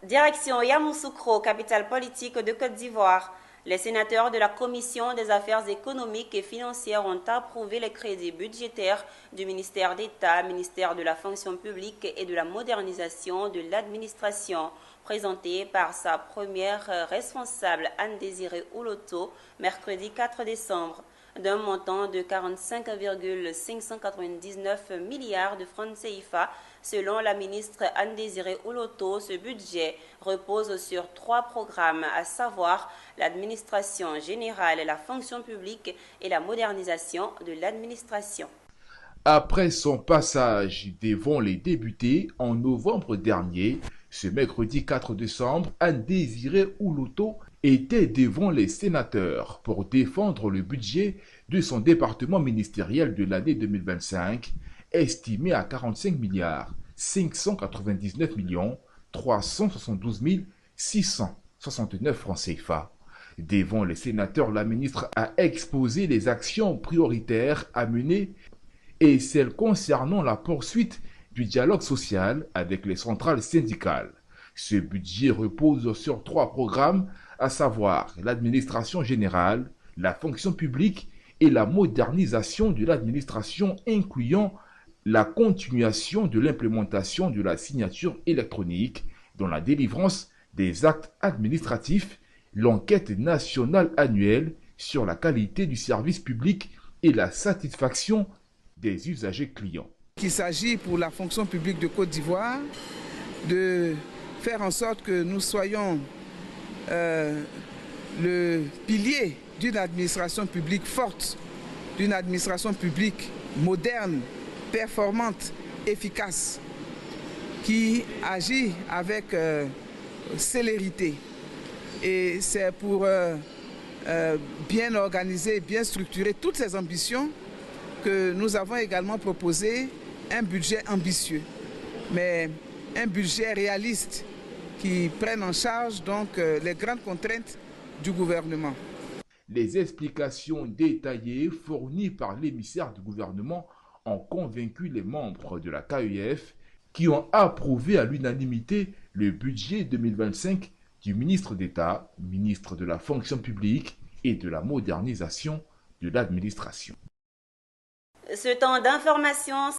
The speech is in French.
Direction Yamoussoukro, capitale politique de Côte d'Ivoire. Les sénateurs de la Commission des affaires économiques et financières ont approuvé les crédits budgétaires du ministère d'État, ministère de la fonction publique et de la modernisation de l'administration, présentés par sa première responsable Anne-Désirée Ouloto, mercredi 4 décembre. D'un montant de 45,599 milliards de francs CFA. Selon la ministre Anne-Désirée Ouloto, ce budget repose sur 3 programmes, à savoir l'administration générale, la fonction publique et la modernisation de l'administration. Après son passage devant les députés en novembre dernier, ce mercredi 4 décembre, Anne-Désirée Ouloto était devant les sénateurs pour défendre le budget de son département ministériel de l'année 2025, estimé à 45 milliards 599 millions 372 669 francs CFA. Devant les sénateurs, la ministre a exposé les actions prioritaires à mener et celles concernant la poursuite du dialogue social avec les centrales syndicales. Ce budget repose sur 3 programmes, à savoir l'administration générale, la fonction publique et la modernisation de l'administration, incluant la continuation de l'implémentation de la signature électronique dans la délivrance des actes administratifs, l'enquête nationale annuelle sur la qualité du service public et la satisfaction des usagers clients. Il s'agit pour la fonction publique de Côte d'Ivoire de faire en sorte que nous soyons le pilier d'une administration publique forte, d'une administration publique moderne, performante, efficace, qui agit avec célérité. Et c'est pour bien organiser, bien structurer toutes ces ambitions que nous avons également proposé un budget ambitieux, mais un budget réaliste qui prenne en charge donc les grandes contraintes du gouvernement. Les explications détaillées fournies par l'émissaire du gouvernement ont convaincu les membres de la KEF qui ont approuvé à l'unanimité le budget 2025 du ministre d'État, ministre de la fonction publique et de la modernisation de l'administration. Ce temps d'information